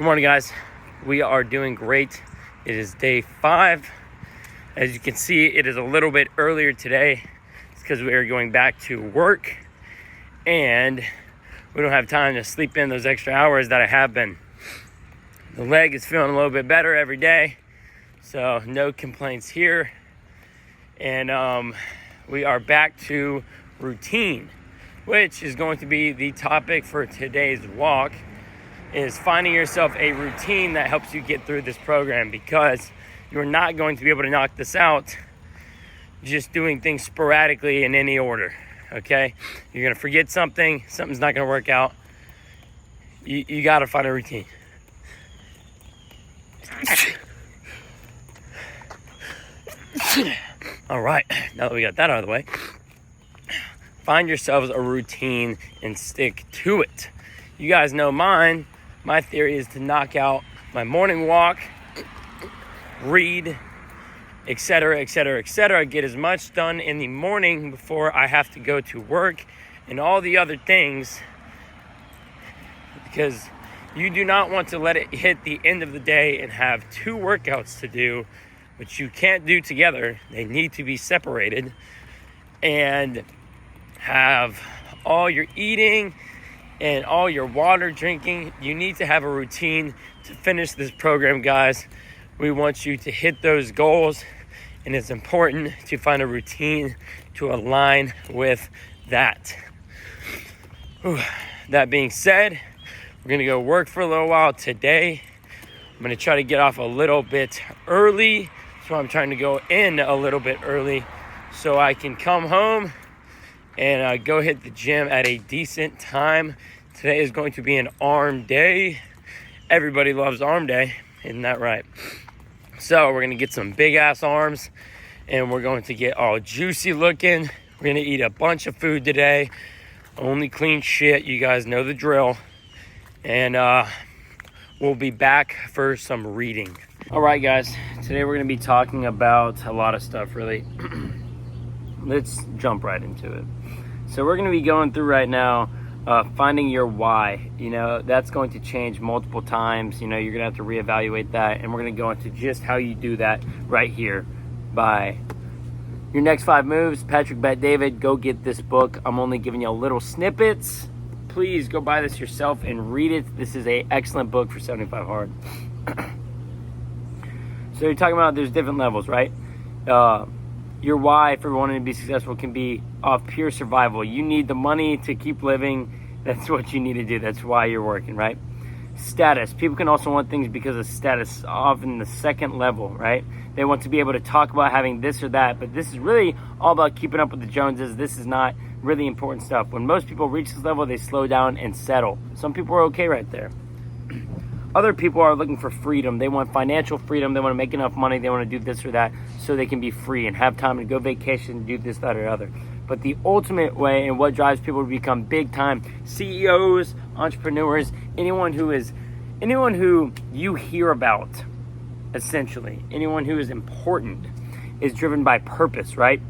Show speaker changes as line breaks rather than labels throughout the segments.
Good morning, guys. We are doing great. It is day 5. As you can see, it is a little bit earlier today. It's because we are going back to work and we don't have time to sleep in those extra hours that I have been. The leg is feeling a little bit better every day, so no complaints here. And we are back to routine, which is going to be the topic for today's walk, is finding yourself a routine that helps you get through this program, because you're not going to be able to knock this out just doing things sporadically in any order, okay? You're going to forget something's not going to work out. You got to find a routine. All right, now that we got that out of the way, find yourselves a routine and stick to it. You guys know mine. My theory is to knock out my morning walk, read, etc., get as much done in the morning before I have to go to work and all the other things, because you do not want to let it hit the end of the day and have 2 workouts to do, which you can't do together. They need to be separated, and have all your eating and all your water drinking. You need to have a routine to finish this program, guys. We want you to hit those goals, and it's important to find a routine to align with that. That being said, we're going to go work for a little while today. I'm going to try to get off a little bit early, so I'm trying to go in a little bit early so I can come home and go hit the gym at a decent time. Today is going to be an arm day. Everybody loves arm day, isn't that right? So we're going to get some big ass arms, and we're going to get all juicy looking. We're going to eat a bunch of food today. Only clean shit. You guys know the drill. And we'll be back for some reading. All right, guys. Today we're going to be talking about a lot of stuff, really. Let's jump right into it. So we're going to be going through right now finding your why. That's going to change multiple times. You're going to have to reevaluate that, and we're going to go into just how you do that right here by your next 5 moves. Patrick Bet-David, go get this book. I'm only giving you little snippets. Please go buy this yourself and read it. This is an excellent book for 75 hard. So you're talking about there's different levels, right? Your why for wanting to be successful can be off pure survival. You need the money to keep living. That's what you need to do. That's why you're working, right? Status. People can also want things because of status, often the second level, right? They want to be able to talk about having this or that, but this is really all about keeping up with the Joneses. This is not really important stuff. When most people reach this level, they slow down and settle. Some people are okay right there. Other people are looking for freedom. They want financial freedom. They want to make enough money. They want to do this or that so they can be free and have time to go vacation, do this, that, or other. But the ultimate way, and what drives people to become big time CEOs, entrepreneurs, anyone who you hear about, essentially, anyone who is important, is driven by purpose, right?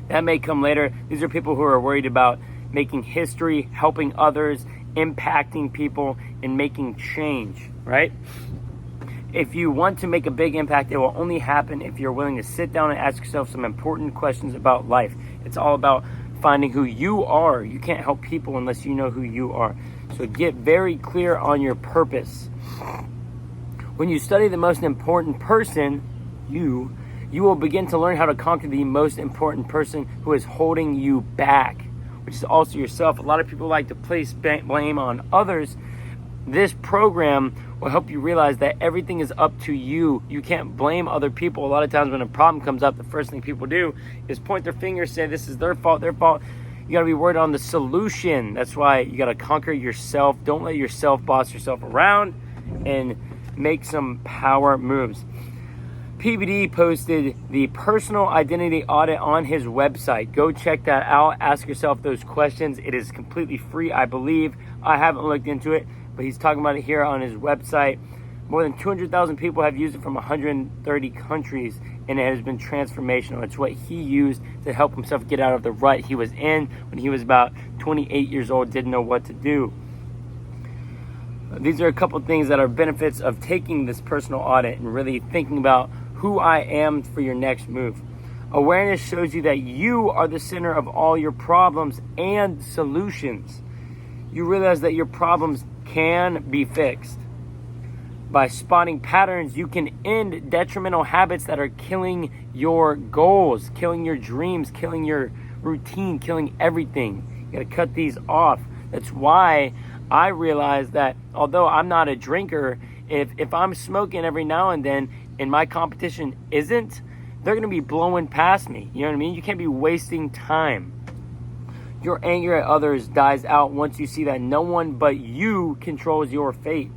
That may come later. These are people who are worried about making history, helping others, impacting people, and making change, right? If you want to make a big impact, it will only happen if you're willing to sit down and ask yourself some important questions about life. It's all about finding who you are. You can't help people unless you know who you are. So get very clear on your purpose. When you study the most important person, you will begin to learn how to conquer the most important person who is holding you back, which is also yourself. A lot of people like to place blame on others. This program will help you realize that everything is up to you. You can't blame other people. A lot of times when a problem comes up, the first thing people do is point their finger, say this is their fault. You got to be worried on the solution. That's why you got to conquer yourself. Don't let yourself boss yourself around, and make some power moves. PBD posted the personal identity audit on his website. Go check that out. Ask yourself those questions. It is completely free, I believe. I haven't looked into it, but he's talking about it here on his website. More than 200,000 people have used it from 130 countries, and it has been transformational. It's what he used to help himself get out of the rut he was in when he was about 28 years old, didn't know what to do. These are a couple things that are benefits of taking this personal audit and really thinking about who I am for your next move. Awareness shows you that you are the center of all your problems and solutions. You realize that your problems can be fixed. By spotting patterns, you can end detrimental habits that are killing your goals, killing your dreams, killing your routine, killing everything. You gotta cut these off. That's why I realize that although I'm not a drinker, if I'm smoking every now and then and my competition isn't, they're gonna be blowing past me. You know what I mean? You can't be wasting time. Your anger at others dies out once you see that no one but you controls your fate.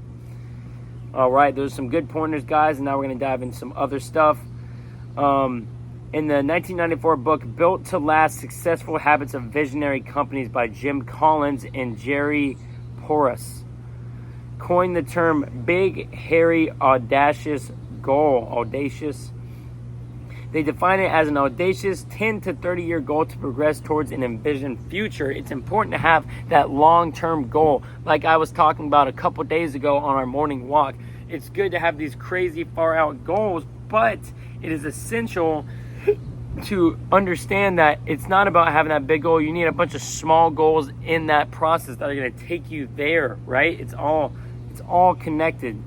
All right, those are some good pointers, guys, and now we're going to dive into some other stuff. In the 1994 book, Built to Last, Successful Habits of Visionary Companies by Jim Collins and Jerry Porras, coined the term big, hairy, audacious goal. Audacious. They define it as an audacious 10 to 30 year goal to progress towards an envisioned future. It's important to have that long-term goal. Like I was talking about a couple days ago on our morning walk. It's good to have these crazy far out goals, but it is essential to understand that it's not about having that big goal. You need a bunch of small goals in that process that are going to take you there, right? It's all connected.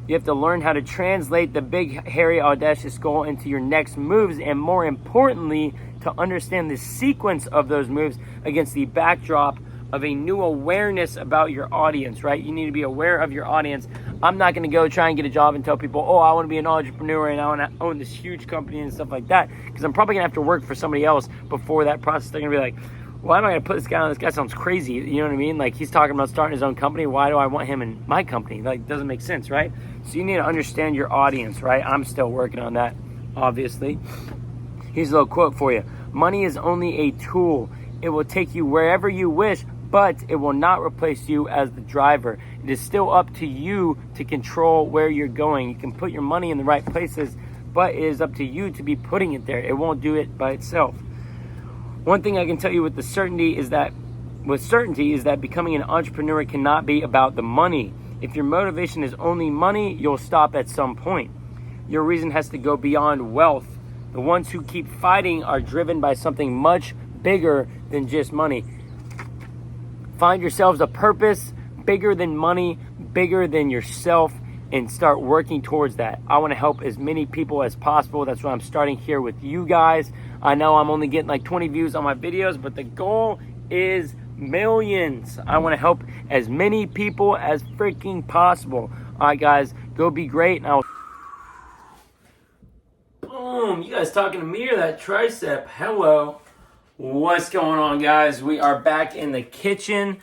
You have to learn how to translate the big, hairy, audacious goal into your next moves, and more importantly, to understand the sequence of those moves against the backdrop of a new awareness about your audience, right? You need to be aware of your audience. I'm not going to go try and get a job and tell people, oh, I want to be an entrepreneur and I want to own this huge company and stuff like that, because I'm probably going to have to work for somebody else before that process. They're going to be like, why am I going to put this guy on? This guy sounds crazy. You know what I mean? Like, he's talking about starting his own company. Why do I want him in my company? Like, it doesn't make sense, right? So you need to understand your audience, right? I'm still working on that, obviously. Here's a little quote for you. Money is only a tool. It will take you wherever you wish, but it will not replace you as the driver. It is still up to you to control where you're going. You can put your money in the right places, but it is up to you to be putting it there. It won't do it by itself. One thing I can tell you with certainty is that becoming an entrepreneur cannot be about the money. If your motivation is only money, you'll stop at some point. Your reason has to go beyond wealth. The ones who keep fighting are driven by something much bigger than just money. Find yourselves a purpose bigger than money, bigger than yourself, and start working towards that. I want to help as many people as possible. That's why I'm starting here with you guys. I know I'm only getting like 20 views on my videos, but the goal is millions. I want to help as many people as freaking possible. All right, guys, go be great. And boom, you guys talking to me or that tricep? Hello. What's going on, guys? We are back in the kitchen.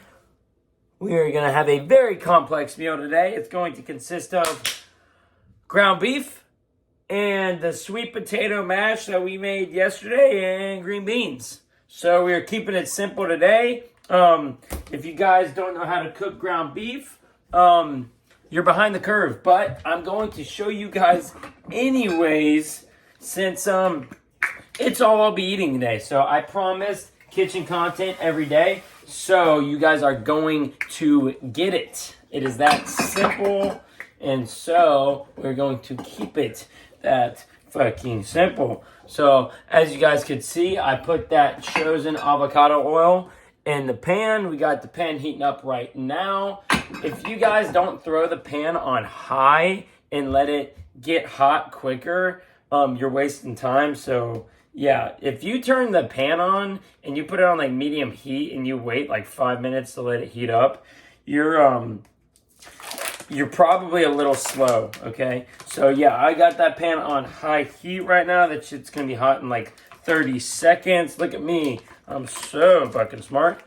We are going to have a very complex meal today. It's going to consist of ground beef and the sweet potato mash that we made yesterday and green beans. So we are keeping it simple today. If you guys don't know how to cook ground beef, you're behind the curve. But I'm going to show you guys anyways, since it's all I'll be eating today. So I promised kitchen content every day. So you guys are going to get it. It is that simple. And so we're going to keep it that fucking simple. So as you guys could see, I put that chosen avocado oil in the pan. We got the pan heating up right now. If you guys don't throw the pan on high and let it get hot quicker, you're wasting time. So yeah, if you turn the pan on and you put it on like medium heat and you wait like 5 minutes to let it heat up, you're probably a little slow, okay? So yeah, I got that pan on high heat right now. That shit's gonna be hot in like 30 seconds. Look at me, I'm so fucking smart.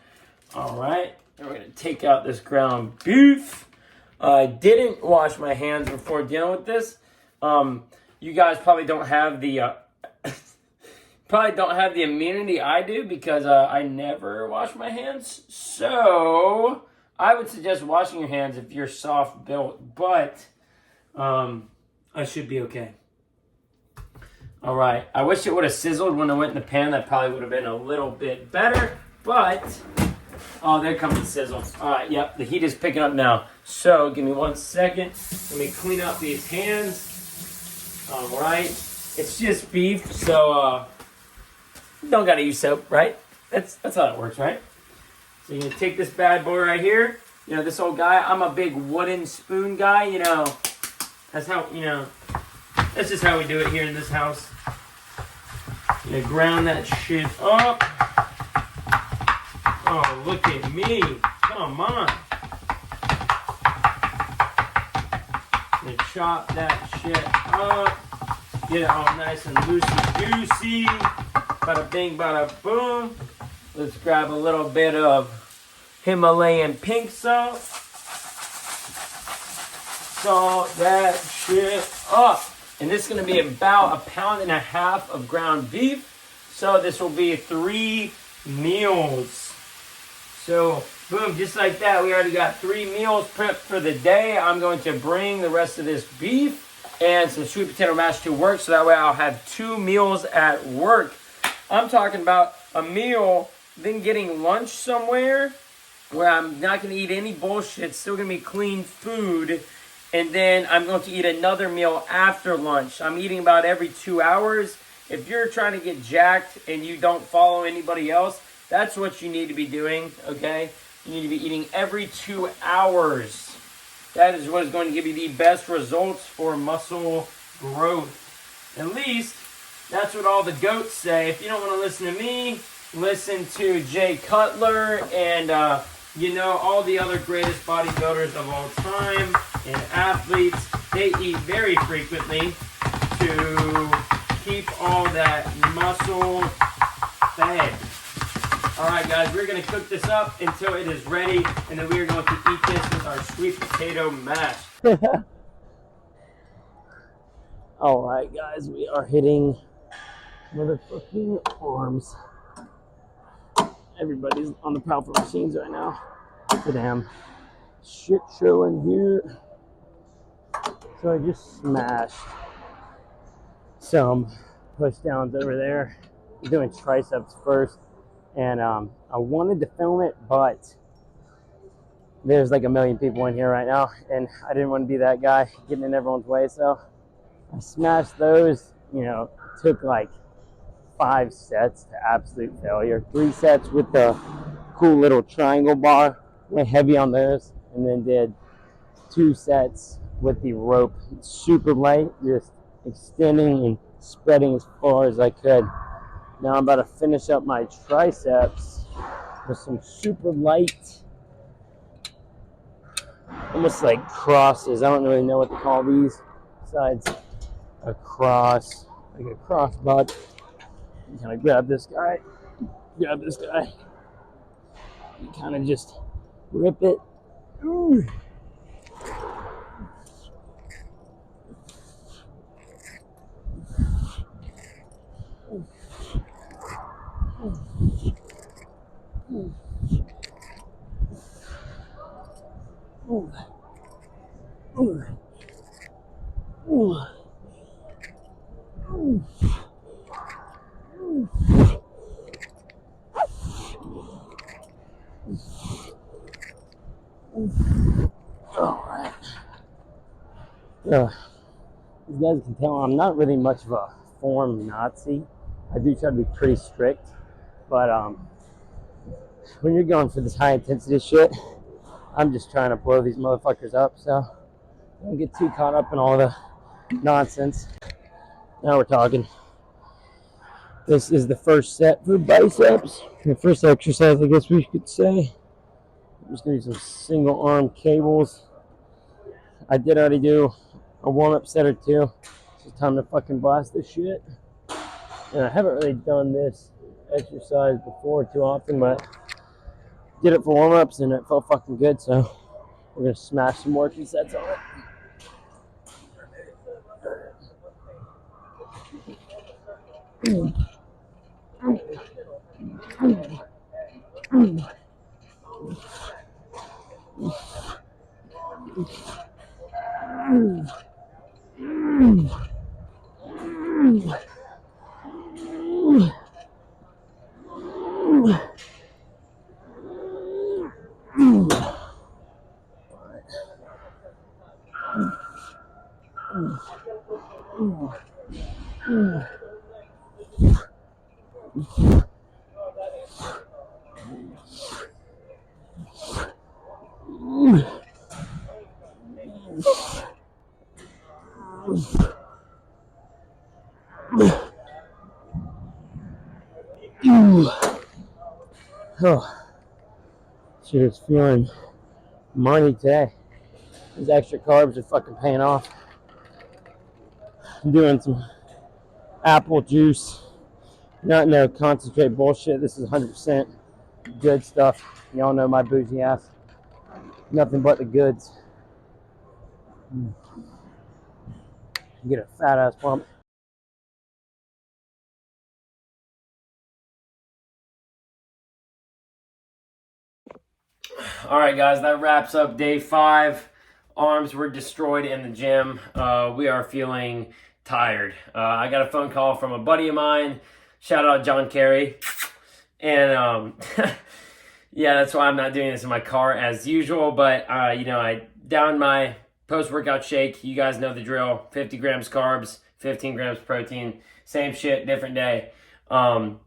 All right, and we're gonna take out this ground beef. I didn't wash my hands before dealing with this. You guys probably don't have the immunity I do because I never wash my hands. So I would suggest washing your hands if you're soft built, but I should be okay. All right. I wish it would have sizzled when it went in the pan. That probably would have been a little bit better, but Oh, there comes the sizzle. All right, yep, the heat is picking up now. So give me 1 second. Let me clean up these hands. All right, it's just beef, so don't gotta use soap, right? That's how it works, right? So you're gonna take this bad boy right here. You know, this old guy, I'm a big wooden spoon guy, you know. That's how, you know, that's just how we do it here in this house. You know, ground that shit up. Oh, look at me. Come on. You chop that shit up. Get it all nice and loosey-goosey. Bada bing, bada boom. Let's grab a little bit of Himalayan pink salt. Salt that shit up. And this is going to be about 1.5 pounds of ground beef. So this will be 3 meals. So, boom, just like that, we already got 3 meals prepped for the day. I'm going to bring the rest of this beef and some sweet potato mash to work, so that way I'll have 2 meals at work. I'm talking about a meal, then getting lunch somewhere where I'm not going to eat any bullshit, still going to be clean food, and then I'm going to eat another meal after lunch. I'm eating about every 2 hours. If you're trying to get jacked and you don't follow anybody else, that's what you need to be doing, okay? You need to be eating every 2 hours. That is what is going to give you the best results for muscle growth. At least, that's what all the goats say. If you don't want to listen to me, listen to Jay Cutler and, you know, all the other greatest bodybuilders of all time and athletes. They eat very frequently to keep all that muscle fed. Alright guys, we're going to cook this up until it is ready, and then we are going to eat this with our sweet potato mash. Alright guys, we are hitting motherfucking arms. Everybody's on the powerful machines right now. It's a damn shit show in here. So I just smashed some push downs over there. I'm doing triceps first. And I wanted to film it, but there's like 1 million people in here right now, and I didn't want to be that guy getting in everyone's way, so I smashed those. You know, took like 5 sets to absolute failure. 3 sets with the cool little triangle bar, went heavy on those, and then did 2 sets with the rope, super light, just extending and spreading as far as I could. Now I'm about to finish up my triceps with some super light, almost like crosses. I don't really know what to call these besides a cross, like a cross butt. You kind of grab this guy. You kind of just rip it. Ooh. Alright. As you guys can tell, I'm not really much of a form Nazi. I do try to be pretty strict, but when you're going for this high intensity shit, I'm just trying to blow these motherfuckers up, so don't get too caught up in all the nonsense. Now we're talking. This is the first set for biceps. The first exercise, I guess we could say. I'm just going to do some single arm cables. I did already do a warm-up set or 2. It's time to fucking blast this shit. And I haven't really done this exercise before too often, but did it for warm-ups and it felt fucking good, so we're going to smash some working sets on it. Oh, shit is feeling money today. These extra carbs are fucking paying off. I'm doing some apple juice. Not no concentrate bullshit. This is 100% good stuff. Y'all know my bougie ass. Nothing but the goods. Get a fat ass pump. All right, guys, that wraps up day 5. Arms were destroyed in the gym. We are feeling tired. I got a phone call from a buddy of mine. Shout out John Kerry. And yeah, that's why I'm not doing this in my car as usual. But I downed my post-workout shake. You guys know the drill. 50 grams carbs, 15 grams protein. Same shit, different day. 10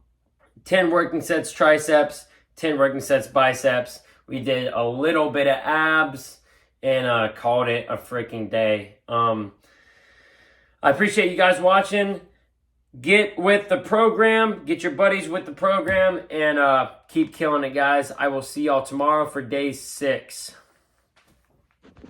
working sets triceps, 10 working sets biceps. We did a little bit of abs and called it a freaking day. I appreciate you guys watching. Get with the program. Get your buddies with the program and keep killing it, guys. I will see y'all tomorrow for day 6.